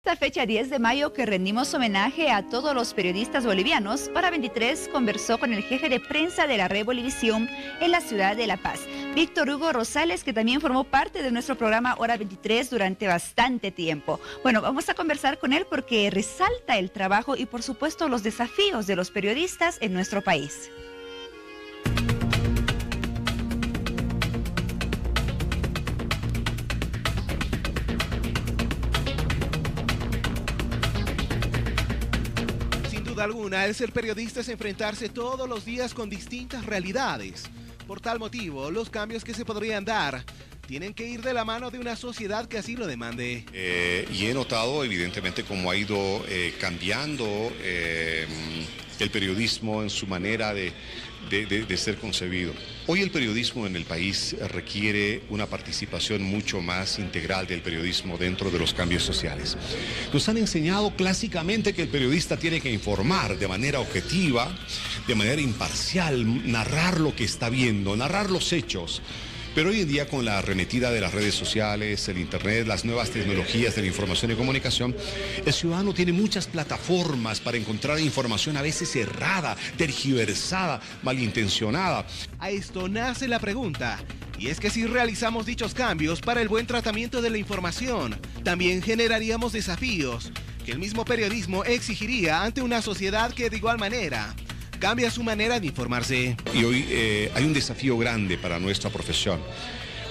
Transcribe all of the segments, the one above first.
esta fecha 10 de mayo que rendimos homenaje a todos los periodistas bolivianos, Hora 23 conversó con el jefe de prensa de la Red Bolivisión en la ciudad de La Paz, Víctor Hugo Rosales, que también formó parte de nuestro programa Hora 23 durante bastante tiempo. Bueno, vamos a conversar con él porque resalta el trabajo y por supuesto los desafíos de los periodistas en nuestro país. Alguna, el ser periodista es enfrentarse todos los días con distintas realidades. Por tal motivo, los cambios que se podrían dar tienen que ir de la mano de una sociedad que así lo demande. Y he notado evidentemente cómo ha ido cambiando el periodismo en su manera de ser concebido. Hoy el periodismo en el país requiere una participación mucho más integral del periodismo dentro de los cambios sociales. Nos han enseñado clásicamente que el periodista tiene que informar de manera objetiva, de manera imparcial, narrar lo que está viendo, narrar los hechos. Pero hoy en día, con la arremetida de las redes sociales, el internet, las nuevas tecnologías de la información y comunicación, el ciudadano tiene muchas plataformas para encontrar información a veces errada, tergiversada, malintencionada. A esto nace la pregunta, y es que si realizamos dichos cambios para el buen tratamiento de la información, también generaríamos desafíos que el mismo periodismo exigiría ante una sociedad que de igual manera cambia su manera de informarse. Y hoy hay un desafío grande para nuestra profesión,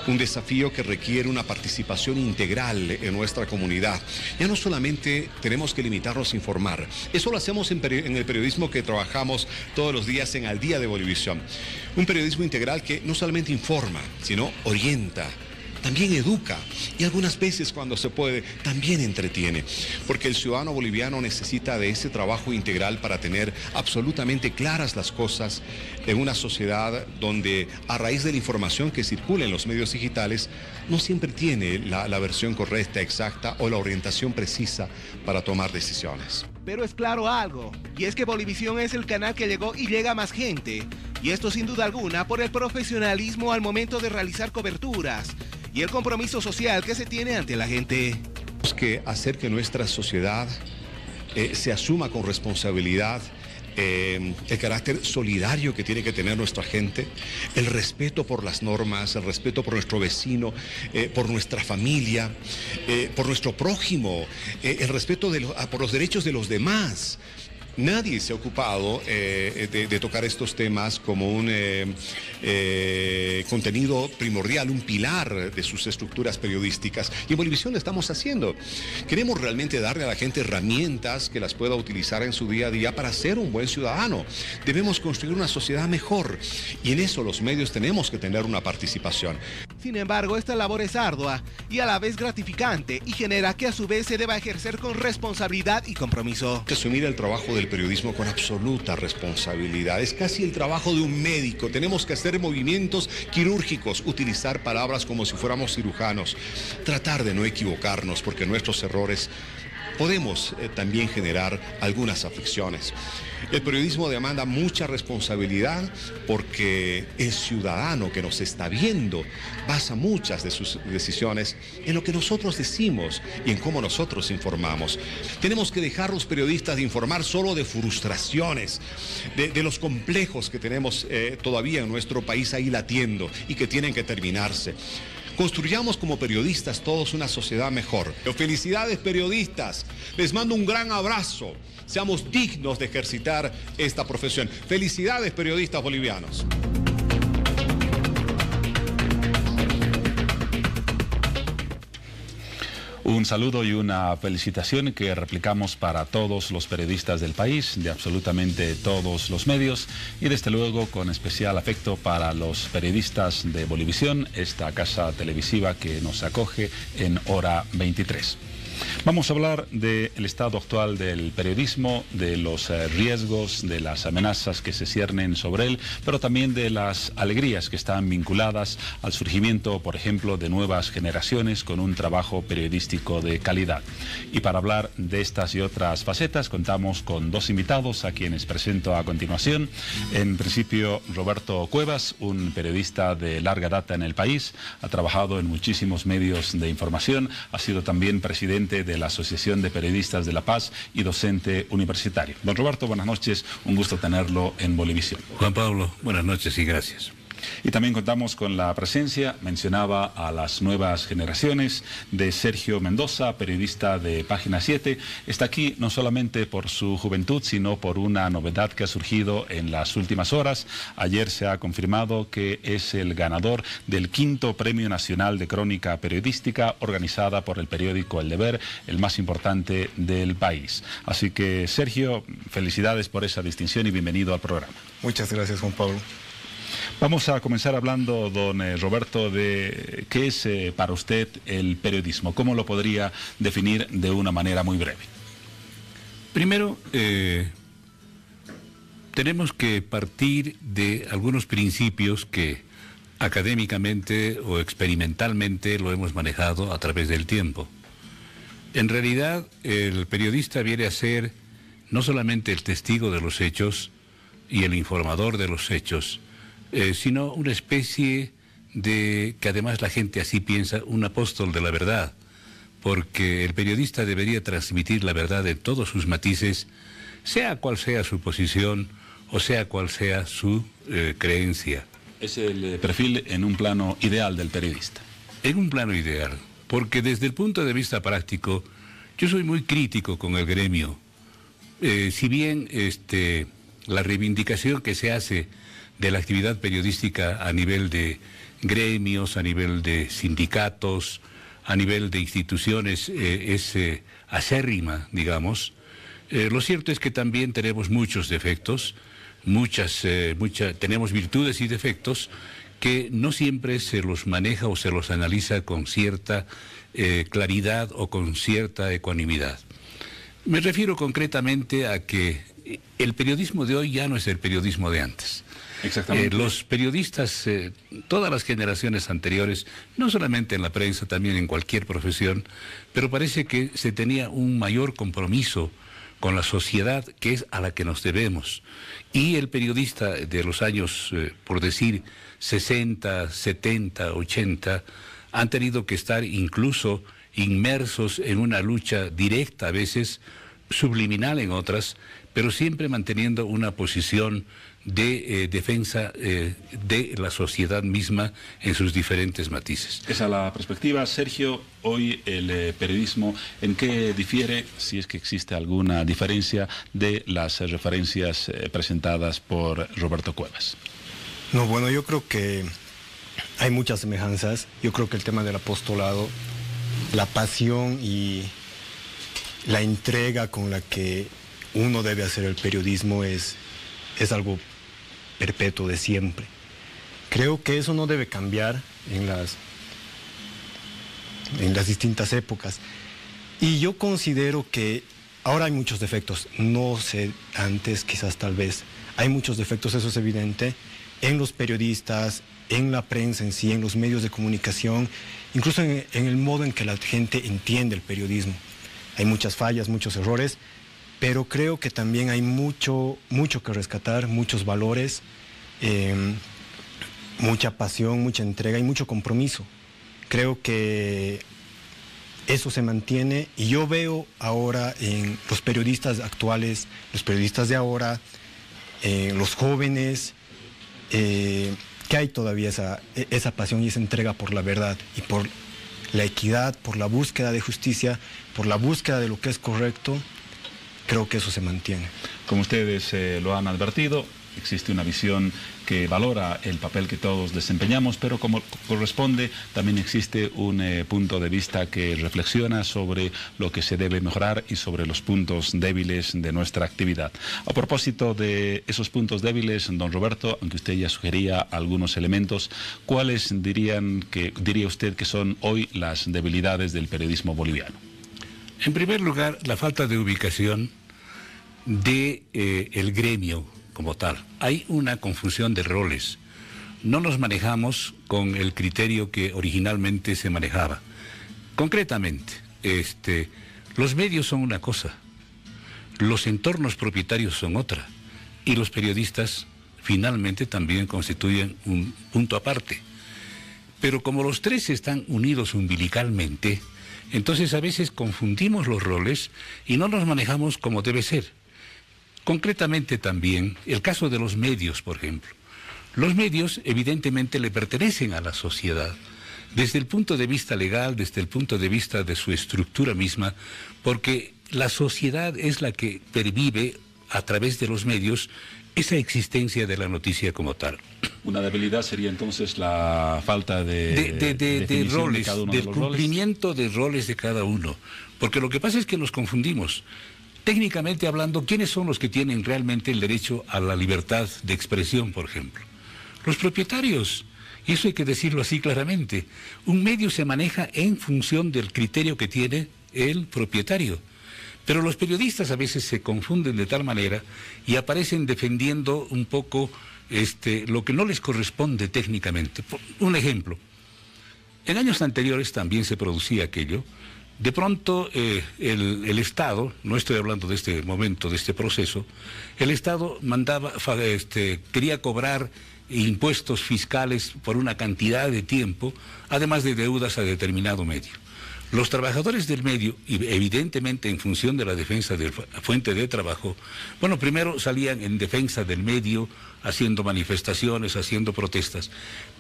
un desafío que requiere una participación integral en nuestra comunidad. Ya no solamente tenemos que limitarnos a informar, eso lo hacemos en el periodismo que trabajamos todos los días en Al Día de Bolivisión. Un periodismo integral que no solamente informa, sino orienta, también educa y algunas veces, cuando se puede, también entretiene, porque el ciudadano boliviano necesita de ese trabajo integral para tener absolutamente claras las cosas en una sociedad donde, a raíz de la información que circula en los medios digitales, no siempre tiene la versión correcta, exacta o la orientación precisa para tomar decisiones. Pero es claro algo, y es que Bolivisión es el canal que llegó y llega a más gente, y esto sin duda alguna por el profesionalismo al momento de realizar coberturas y el compromiso social que se tiene ante la gente. Tenemos que hacer que nuestra sociedad se asuma con responsabilidad el carácter solidario que tiene que tener nuestra gente, el respeto por las normas, el respeto por nuestro vecino, por nuestra familia, por nuestro prójimo, el respeto por los derechos de los demás. Nadie se ha ocupado de tocar estos temas como un contenido primordial, un pilar de sus estructuras periodísticas. Y en Bolivisión lo estamos haciendo. Queremos realmente darle a la gente herramientas que las pueda utilizar en su día a día para ser un buen ciudadano. Debemos construir una sociedad mejor y en eso los medios tenemos que tener una participación. Sin embargo, esta labor es ardua y a la vez gratificante y genera que a su vez se deba ejercer con responsabilidad y compromiso. Asumir el trabajo del periodismo con absoluta responsabilidad. Es casi el trabajo de un médico. Tenemos que hacer movimientos quirúrgicos, utilizar palabras como si fuéramos cirujanos, tratar de no equivocarnos porque nuestros errores podemos también generar algunas aflicciones. El periodismo demanda mucha responsabilidad porque el ciudadano que nos está viendo basa muchas de sus decisiones en lo que nosotros decimos y en cómo nosotros informamos. Tenemos que dejar los periodistas de informar solo de frustraciones, de los complejos que tenemos todavía en nuestro país ahí latiendo y que tienen que terminarse. Construyamos como periodistas todos una sociedad mejor. Felicidades, periodistas. Les mando un gran abrazo. Seamos dignos de ejercitar esta profesión. Felicidades, periodistas bolivianos. Un saludo y una felicitación que replicamos para todos los periodistas del país, de absolutamente todos los medios, y desde luego con especial afecto para los periodistas de Bolivisión, esta casa televisiva que nos acoge en Hora 23. Vamos a hablar del estado actual del periodismo, de los riesgos, de las amenazas que se ciernen sobre él, pero también de las alegrías que están vinculadas al surgimiento, por ejemplo, de nuevas generaciones con un trabajo periodístico de calidad. Y para hablar de estas y otras facetas, contamos con dos invitados a quienes presento a continuación. En principio, Roberto Cuevas, un periodista de larga data en el país, ha trabajado en muchísimos medios de información, ha sido también presidente presidente de la Asociación de Periodistas de La Paz y docente universitario. Don Roberto, buenas noches, un gusto tenerlo en Bolivisión. Juan Pablo, buenas noches y gracias. Y también contamos con la presencia, mencionaba a las nuevas generaciones, de Sergio Mendoza, periodista de Página 7. Está aquí no solamente por su juventud, sino por una novedad que ha surgido en las últimas horas. Ayer se ha confirmado que es el ganador del 5º Premio Nacional de Crónica Periodística, organizada por el periódico El Deber, el más importante del país. Así que, Sergio, felicidades por esa distinción y bienvenido al programa. Muchas gracias, Juan Pablo. Vamos a comenzar hablando, don Roberto, de qué es para usted el periodismo. ¿Cómo lo podría definir de una manera muy breve? Primero, tenemos que partir de algunos principios que académicamente o experimentalmente lo hemos manejado a través del tiempo. En realidad, el periodista viene a ser no solamente el testigo de los hechos y el informador de los hechos, sino una especie de, que además la gente así piensa, un apóstol de la verdad, porque el periodista debería transmitir la verdad en todos sus matices, sea cual sea su posición o sea cual sea su creencia. Es el perfil en un plano ideal del periodista. En un plano ideal, porque desde el punto de vista práctico, yo soy muy crítico con el gremio. Si bien la reivindicación que se hace de la actividad periodística a nivel de gremios, a nivel de sindicatos, a nivel de instituciones es acérrima, digamos. Lo cierto es que también tenemos muchos defectos, tenemos virtudes y defectos que no siempre se los maneja o se los analiza con cierta claridad o con cierta ecuanimidad. Me refiero concretamente a que el periodismo de hoy ya no es el periodismo de antes. Exactamente. Los periodistas, todas las generaciones anteriores, no solamente en la prensa, también en cualquier profesión, pero parece que se tenía un mayor compromiso con la sociedad, que es a la que nos debemos. Y el periodista de los años, por decir, 60, 70, 80, han tenido que estar incluso inmersos en una lucha directa, a veces subliminal en otras, pero siempre manteniendo una posición de defensa de la sociedad misma en sus diferentes matices. Esa es la perspectiva. Sergio, hoy el periodismo, ¿en qué difiere, si es que existe alguna diferencia, de las referencias presentadas por Roberto Cuevas? No, bueno, yo creo que hay muchas semejanzas. Yo creo que el tema del apostolado, la pasión y la entrega con la que uno debe hacer el periodismo es algo perpetuo de siempre. Creo que eso no debe cambiar en las distintas épocas. Y yo considero que ahora hay muchos defectos. No sé, antes quizás tal vez. Hay muchos defectos, eso es evidente, en los periodistas, en la prensa en sí, en los medios de comunicación, incluso en el modo en que la gente entiende el periodismo. Hay muchas fallas, muchos errores, pero creo que también hay mucho que rescatar, muchos valores, mucha pasión, mucha entrega y mucho compromiso. Creo que eso se mantiene y yo veo ahora en los periodistas actuales, los periodistas de ahora, los jóvenes, que hay todavía esa pasión y esa entrega por la verdad y por la equidad, por la búsqueda de justicia, por la búsqueda de lo que es correcto. Creo que eso se mantiene. Como ustedes lo han advertido, existe una visión que valora el papel que todos desempeñamos, pero como corresponde, también existe un punto de vista que reflexiona sobre lo que se debe mejorar y sobre los puntos débiles de nuestra actividad. A propósito de esos puntos débiles, don Roberto, aunque usted ya sugería algunos elementos, ¿cuáles diría usted que son hoy las debilidades del periodismo boliviano? En primer lugar, la falta de ubicación del gremio como tal. Hay una confusión de roles. No nos manejamos con el criterio que originalmente se manejaba. Concretamente, los medios son una cosa, los entornos propietarios son otra, y los periodistas finalmente también constituyen un punto aparte. Pero como los tres están unidos umbilicalmente, Entonces a veces confundimos los roles y no nos manejamos como debe ser. Concretamente también, el caso de los medios, por ejemplo. Los medios evidentemente le pertenecen a la sociedad, desde el punto de vista legal, desde el punto de vista de su estructura misma, porque la sociedad es la que pervive a través de los medios esa existencia de la noticia como tal. Una debilidad sería entonces la falta de roles, de cada uno del de los cumplimiento de roles de cada uno. Porque lo que pasa es que nos confundimos. Técnicamente hablando, ¿quiénes son los que tienen realmente el derecho a la libertad de expresión, por ejemplo? Los propietarios. Y eso hay que decirlo así claramente. Un medio se maneja en función del criterio que tiene el propietario. Pero los periodistas a veces se confunden de tal manera y aparecen defendiendo un poco lo que no les corresponde técnicamente. Un ejemplo. En años anteriores también se producía aquello. De pronto el Estado, no estoy hablando de este momento, de este proceso, el Estado quería cobrar impuestos fiscales por una cantidad de tiempo, además de deudas a determinado medio. Los trabajadores del medio, evidentemente en función de la defensa de la fuente de trabajo, bueno, primero salían en defensa del medio, haciendo manifestaciones, haciendo protestas,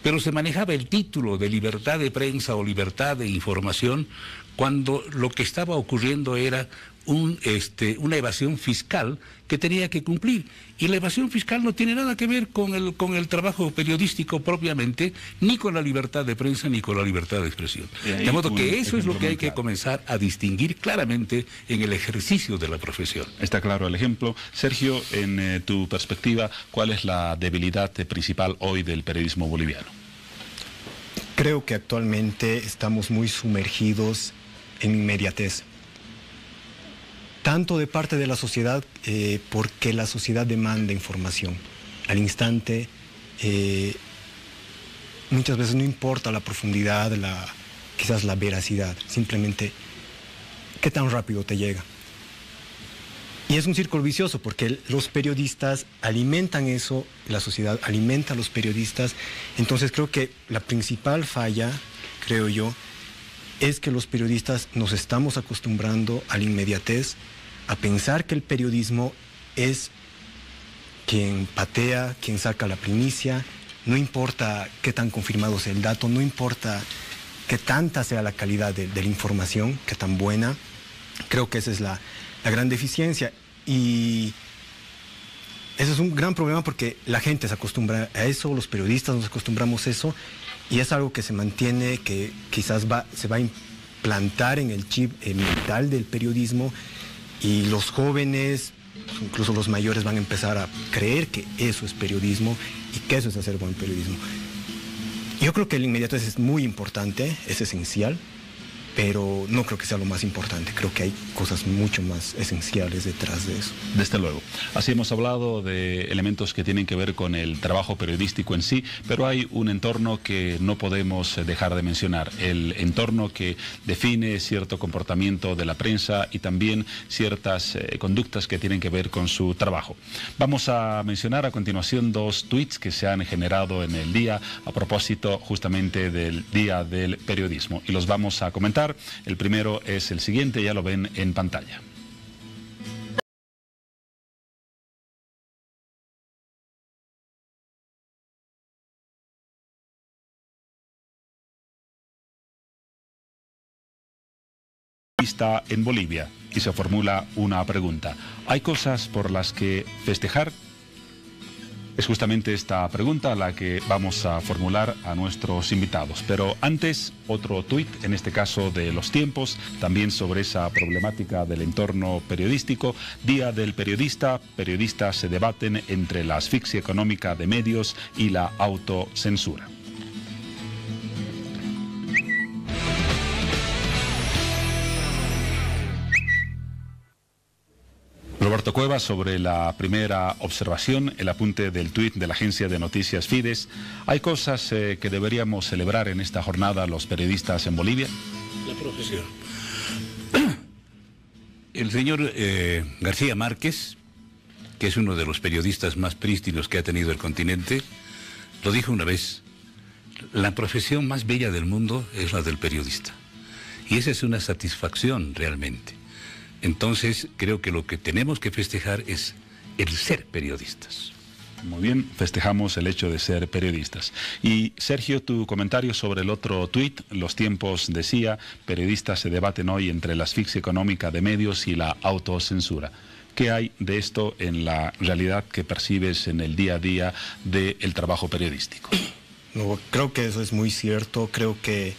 pero se manejaba el título de libertad de prensa o libertad de información cuando lo que estaba ocurriendo era una evasión fiscal que tenía que cumplir. Y la evasión fiscal no tiene nada que ver con el trabajo periodístico propiamente, ni con la libertad de prensa, ni con la libertad de expresión. De modo que eso es lo que hay que comenzar a distinguir claramente en el ejercicio de la profesión. Está claro el ejemplo. Sergio, en tu perspectiva, ¿cuál es la debilidad principal hoy del periodismo boliviano? Creo que actualmente estamos muy sumergidos en inmediatez. Tanto de parte de la sociedad, porque la sociedad demanda información al instante. Muchas veces no importa la profundidad, quizás la veracidad, simplemente qué tan rápido te llega. Y es un círculo vicioso porque los periodistas alimentan eso, la sociedad alimenta a los periodistas. Entonces creo que la principal falla, creo yo, es que los periodistas nos estamos acostumbrando a la inmediatez, a pensar que el periodismo es quien patea, quien saca la primicia, no importa qué tan confirmado sea el dato, no importa qué tanta sea la calidad de la información, qué tan buena. Creo que esa es la gran deficiencia y ese es un gran problema porque la gente se acostumbra a eso, los periodistas nos acostumbramos a eso y es algo que se mantiene, que quizás se va a implantar en el chip mental del periodismo. Y los jóvenes, incluso los mayores, van a empezar a creer que eso es periodismo y que eso es hacer buen periodismo. Yo creo que la inmediatez es muy importante, es esencial, pero no creo que sea lo más importante. Creo que hay cosas mucho más esenciales detrás de eso. Desde luego. Así hemos hablado de elementos que tienen que ver con el trabajo periodístico en sí, pero hay un entorno que no podemos dejar de mencionar. El entorno que define cierto comportamiento de la prensa y también ciertas conductas que tienen que ver con su trabajo. Vamos a mencionar a continuación dos tweets que se han generado en el día a propósito justamente del Día del Periodismo y los vamos a comentar. El primero es el siguiente, ya lo ven en pantalla. Está en Bolivia y se formula una pregunta. ¿Hay cosas por las que festejar? Es justamente esta pregunta la que vamos a formular a nuestros invitados. Pero antes, otro tuit, en este caso de Los Tiempos, también sobre esa problemática del entorno periodístico. Día del periodista, periodistas se debaten entre la asfixia económica de medios y la autocensura. Roberto Cuevas, sobre la primera observación, el apunte del tuit de la agencia de noticias Fides. ¿Hay cosas que deberíamos celebrar en esta jornada los periodistas en Bolivia? La profesión. El señor García Márquez, que es uno de los periodistas más prístinos que ha tenido el continente, lo dijo una vez: la profesión más bella del mundo es la del periodista. Y esa es una satisfacción realmente. Entonces, creo que lo que tenemos que festejar es el ser periodistas. Muy bien, festejamos el hecho de ser periodistas. Y Sergio, tu comentario sobre el otro tuit. Los Tiempos decía: periodistas se debaten hoy entre la asfixia económica de medios y la autocensura. ¿Qué hay de esto en la realidad que percibes en el día a día del trabajo periodístico? No, creo que eso es muy cierto. Creo que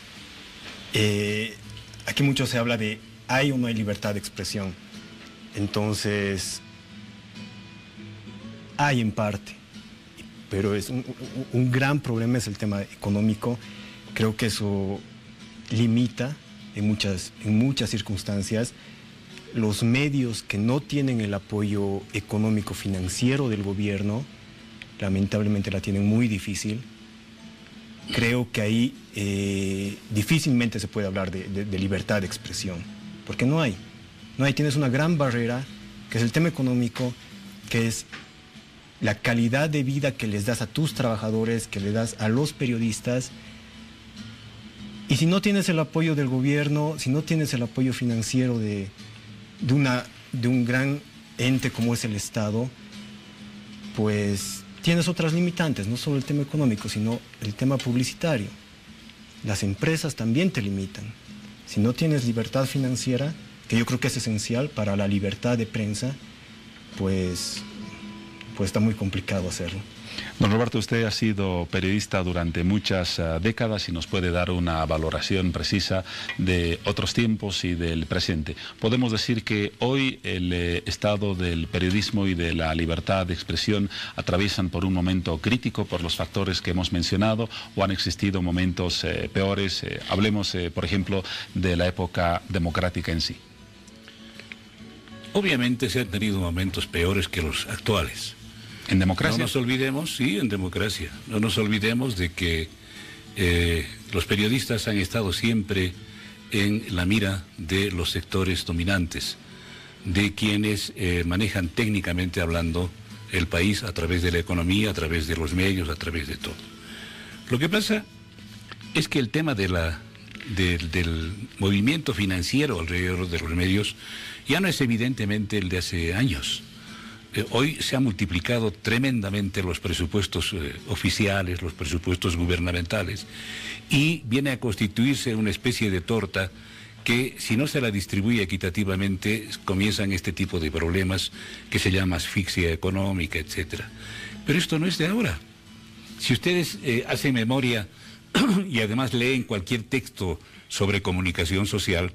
aquí mucho se habla de hay o no hay libertad de expresión. Entonces, hay en parte, pero es un gran problema es el tema económico. Creo que eso limita en muchas circunstancias. Los medios que no tienen el apoyo económico financiero del gobierno, lamentablemente la tienen muy difícil. Creo que ahí difícilmente se puede hablar de libertad de expresión, porque no hay. Tienes una gran barrera, que es el tema económico, que es la calidad de vida que les das a tus trabajadores, que le das a los periodistas. Y si no tienes el apoyo del gobierno, si no tienes el apoyo financiero de un gran ente como es el Estado, pues tienes otras limitantes, no solo el tema económico, sino el tema publicitario. Las empresas también te limitan. Si no tienes libertad financiera, que yo creo que es esencial para la libertad de prensa, pues está muy complicado hacerlo. Don Roberto, usted ha sido periodista durante muchas décadas y nos puede dar una valoración precisa de otros tiempos y del presente. ¿Podemos decir que hoy el estado del periodismo y de la libertad de expresión atraviesan por un momento crítico por los factores que hemos mencionado, o han existido momentos peores? Hablemos, por ejemplo, de la época democrática en sí. Obviamente se han tenido momentos peores que los actuales. ¿En democracia? No nos olvidemos, sí, en democracia. No nos olvidemos de que los periodistas han estado siempre en la mira de los sectores dominantes, de quienes manejan técnicamente hablando el país a través de la economía, a través de los medios, a través de todo. Lo que pasa es que el tema del movimiento financiero alrededor de los medios ya no es evidentemente el de hace años. Hoy se han multiplicado tremendamente los presupuestos oficiales, los presupuestos gubernamentales, y viene a constituirse una especie de torta que, si no se la distribuye equitativamente, comienzan este tipo de problemas que se llama asfixia económica, etc. Pero esto no es de ahora. Si ustedes hacen memoria y además leen cualquier texto sobre comunicación social,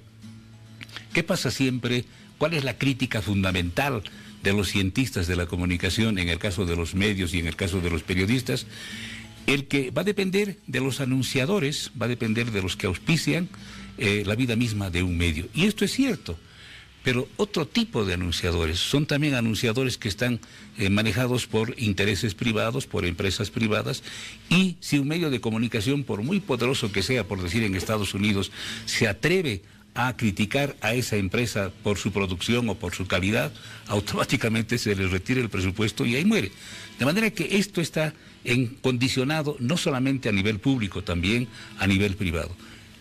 ¿qué pasa siempre? ¿Cuál es la crítica fundamental de los cientistas de la comunicación, en el caso de los medios y en el caso de los periodistas? El que va a depender de los anunciadores, va a depender de los que auspician la vida misma de un medio. Y esto es cierto, pero otro tipo de anunciadores, son también anunciadores que están manejados por intereses privados, por empresas privadas, y si un medio de comunicación, por muy poderoso que sea, por decir en Estados Unidos, se atreve a criticar a esa empresa por su producción o por su calidad, automáticamente se les retira el presupuesto y ahí muere. De manera que esto está condicionado no solamente a nivel público, también a nivel privado.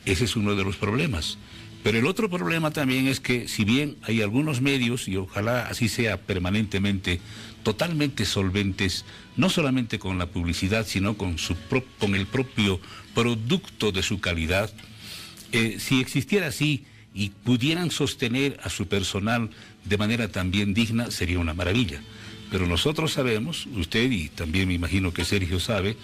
Ese es uno de los problemas. Pero el otro problema también es que, si bien hay algunos medios, y ojalá así sea permanentemente, totalmente solventes, no solamente con la publicidad, sino con el propio producto de su calidad, si existiera así y pudieran sostener a su personal de manera también digna, sería una maravilla. Pero nosotros sabemos, usted y también me imagino que Sergio sabe,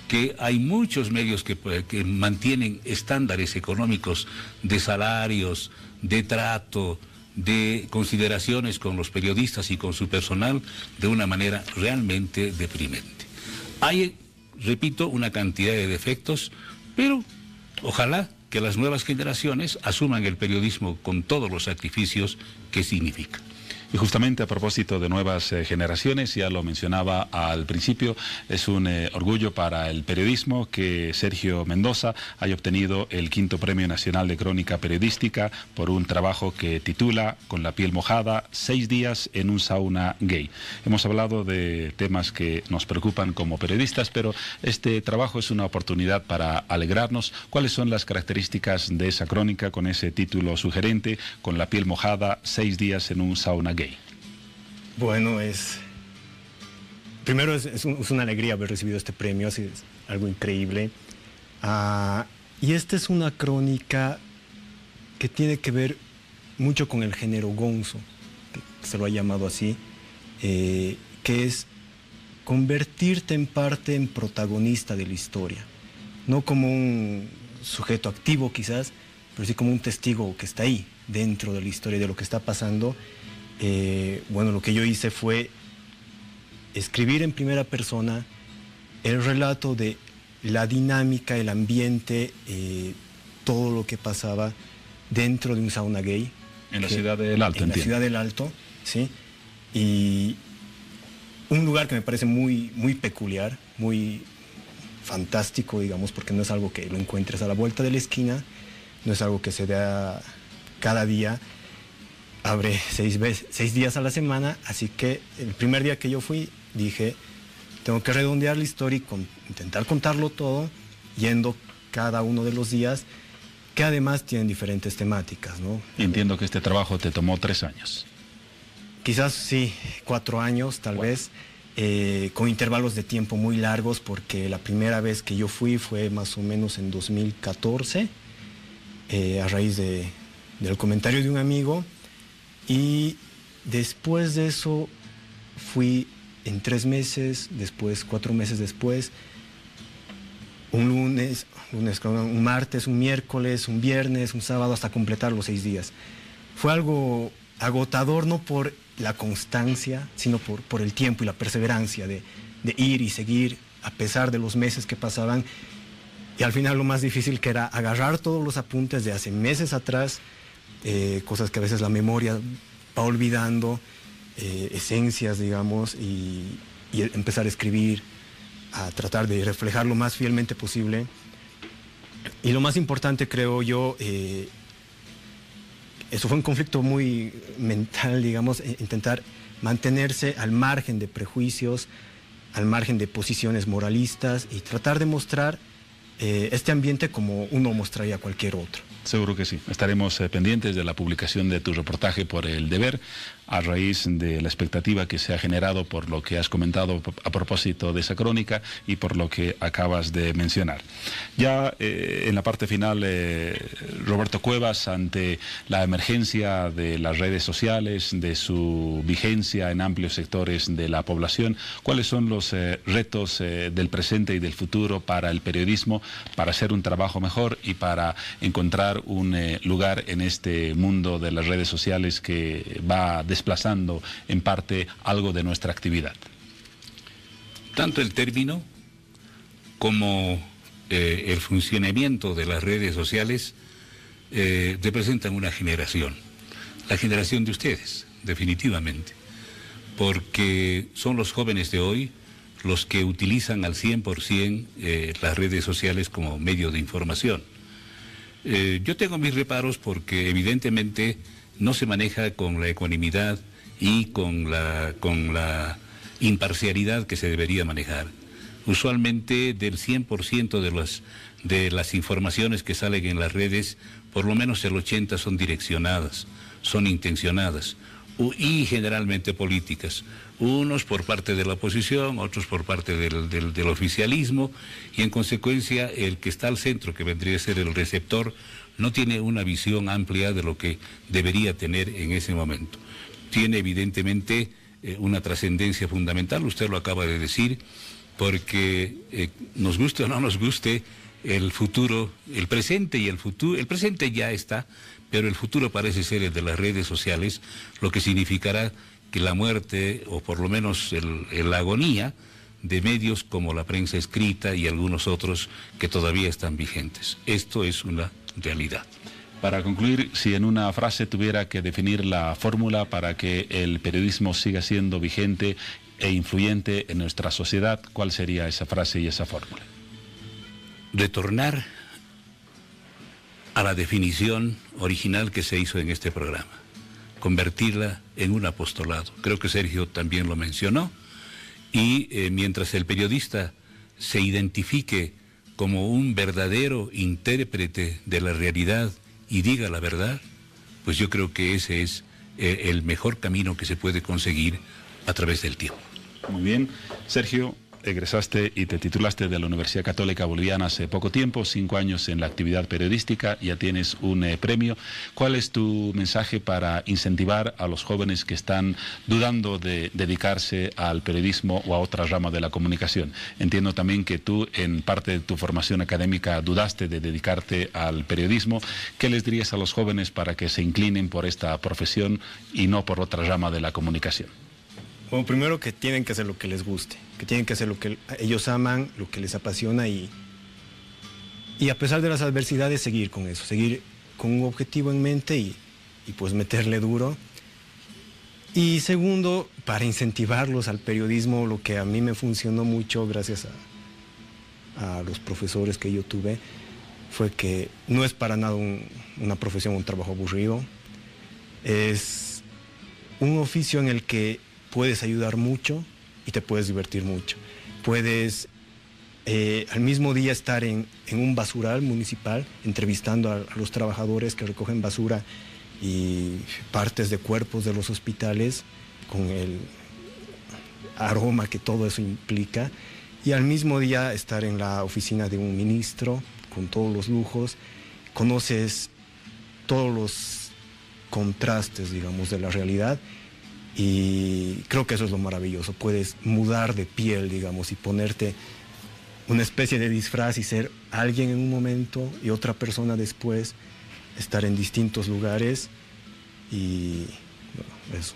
que hay muchos medios que mantienen estándares económicos de salarios, de trato, de consideraciones con los periodistas y con su personal de una manera realmente deprimente. Hay, repito, una cantidad de defectos, pero ojalá que las nuevas generaciones asuman el periodismo con todos los sacrificios que significa. Y justamente a propósito de nuevas generaciones, ya lo mencionaba al principio, es un orgullo para el periodismo que Sergio Mendoza haya obtenido el 5º Premio Nacional de Crónica Periodística por un trabajo que titula Con la piel mojada, 6 días en un sauna gay. Hemos hablado de temas que nos preocupan como periodistas, pero este trabajo es una oportunidad para alegrarnos. ¿Cuáles son las características de esa crónica con ese título sugerente, Con la piel mojada, 6 días en un sauna gay? Bueno, primero es una alegría haber recibido este premio, es algo increíble. Y esta es una crónica que tiene que ver mucho con el género gonzo, que se lo ha llamado así, que es convertirte en parte en protagonista de la historia. No como un sujeto activo quizás, pero sí como un testigo que está ahí, dentro de la historia de lo que está pasando. Bueno, lo que yo hice fue escribir en primera persona el relato de la dinámica, el ambiente, todo lo que pasaba dentro de un sauna gay. En la ciudad del Alto, en la ciudad del Alto, sí. Y un lugar que me parece muy, muy peculiar, muy fantástico, digamos, porque no es algo que lo encuentres a la vuelta de la esquina, no es algo que se da cada día. Abre 6 días a la semana, así que el primer día que yo fui dije, tengo que redondear la historia y intentar contarlo todo, yendo cada uno de los días, que además tienen diferentes temáticas, ¿no? Entiendo que este trabajo te tomó 3 años. Quizás sí, 4 años tal vez, con intervalos de tiempo muy largos, porque la primera vez que yo fui fue más o menos en 2014, a raíz del comentario de un amigo. Y después de eso fui en 3 meses, después 4 meses después, un lunes, un martes, un miércoles, un viernes, un sábado, hasta completar los 6 días. Fue algo agotador, no por la constancia, sino por el tiempo y la perseverancia de ir y seguir a pesar de los meses que pasaban. Y al final lo más difícil, que era agarrar todos los apuntes de hace meses atrás, cosas que a veces la memoria va olvidando, esencias, digamos, y empezar a escribir, a tratar de reflejar lo más fielmente posible. Y lo más importante, creo yo, eso fue un conflicto muy mental, digamos, intentar mantenerse al margen de prejuicios, al margen de posiciones moralistas, y tratar de mostrar este ambiente como uno mostraría cualquier otro. Seguro que sí. Estaremos pendientes de la publicación de tu reportaje por El Deber, a raíz de la expectativa que se ha generado por lo que has comentado a propósito de esa crónica y por lo que acabas de mencionar. Ya en la parte final, Roberto Cuevas, ante la emergencia de las redes sociales, de su vigencia en amplios sectores de la población, ¿cuáles son los retos del presente y del futuro para el periodismo, para hacer un trabajo mejor y para encontrar un lugar en este mundo de las redes sociales que va desplazando en parte algo de nuestra actividad? Tanto el término como el funcionamiento de las redes sociales representan una generación, la generación de ustedes, definitivamente, porque son los jóvenes de hoy los que utilizan al 100% las redes sociales como medio de información. Yo tengo mis reparos porque evidentemente no se maneja con la ecuanimidad y con la imparcialidad que se debería manejar. Usualmente del 100% de las informaciones que salen en las redes, por lo menos el 80% son direccionadas, son intencionadas y generalmente políticas. Unos por parte de la oposición, otros por parte del oficialismo, y en consecuencia el que está al centro, que vendría a ser el receptor, no tiene una visión amplia de lo que debería tener en ese momento. Tiene evidentemente una trascendencia fundamental, usted lo acaba de decir, porque nos guste o no nos guste, el futuro, el presente y el futuro, el presente ya está, pero el futuro parece ser el de las redes sociales, lo que significará que la muerte, o por lo menos la agonía, de medios como la prensa escrita y algunos otros que todavía están vigentes. Esto es una realidad. Para concluir, si en una frase tuviera que definir la fórmula para que el periodismo siga siendo vigente e influyente en nuestra sociedad, ¿cuál sería esa frase y esa fórmula? Retornar a la definición original que se hizo en este programa, convertirla en un apostolado. Creo que Sergio también lo mencionó, y mientras el periodista se identifique como un verdadero intérprete de la realidad y diga la verdad, pues yo creo que ese es el mejor camino que se puede conseguir a través del tiempo. Muy bien. Sergio, egresaste y te titulaste de la Universidad Católica Boliviana hace poco tiempo, 5 años en la actividad periodística, ya tienes un premio. ¿Cuál es tu mensaje para incentivar a los jóvenes que están dudando de dedicarse al periodismo o a otra rama de la comunicación? Entiendo también que tú, en parte de tu formación académica, dudaste de dedicarte al periodismo. ¿Qué les dirías a los jóvenes para que se inclinen por esta profesión y no por otra rama de la comunicación? Bueno, primero que tienen que hacer lo que les guste, que tienen que hacer lo que ellos aman, lo que les apasiona, y a pesar de las adversidades seguir con eso, seguir con un objetivo en mente y pues meterle duro. Y segundo, para incentivarlos al periodismo, lo que a mí me funcionó mucho gracias a los profesores que yo tuve, fue que no es para nada una profesión, un trabajo aburrido. Es un oficio en el que puedes ayudar mucho y te puedes divertir mucho. Puedes al mismo día estar en un basural municipal entrevistando a los trabajadores que recogen basura y partes de cuerpos de los hospitales, con el aroma que todo eso implica, y al mismo día estar en la oficina de un ministro con todos los lujos. Conoces todos los contrastes, digamos, de la realidad. Y creo que eso es lo maravilloso. Puedes mudar de piel, digamos, y ponerte una especie de disfraz y ser alguien en un momento y otra persona después, estar en distintos lugares y bueno, eso.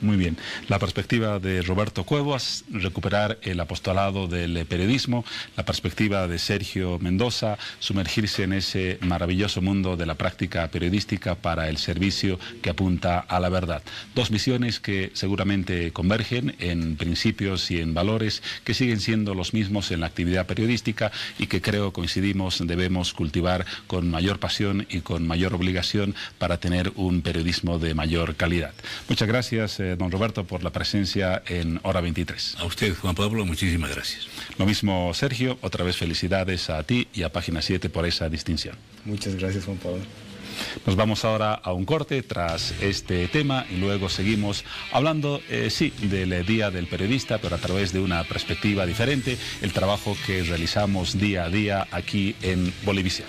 Muy bien. La perspectiva de Roberto Cuevas, recuperar el apostolado del periodismo, la perspectiva de Sergio Mendoza, sumergirse en ese maravilloso mundo de la práctica periodística para el servicio que apunta a la verdad. Dos visiones que seguramente convergen en principios y en valores que siguen siendo los mismos en la actividad periodística y que creo coincidimos debemos cultivar con mayor pasión y con mayor obligación para tener un periodismo de mayor calidad. Muchas gracias, don Roberto, por la presencia en Hora 23. A usted, Juan Pablo, muchísimas gracias. Lo mismo, Sergio, otra vez felicidades a ti y a Página 7 por esa distinción. Muchas gracias, Juan Pablo. Nos vamos ahora a un corte tras este tema y luego seguimos hablando, sí, del Día del Periodista, pero a través de una perspectiva diferente, el trabajo que realizamos día a día aquí en Bolivisión.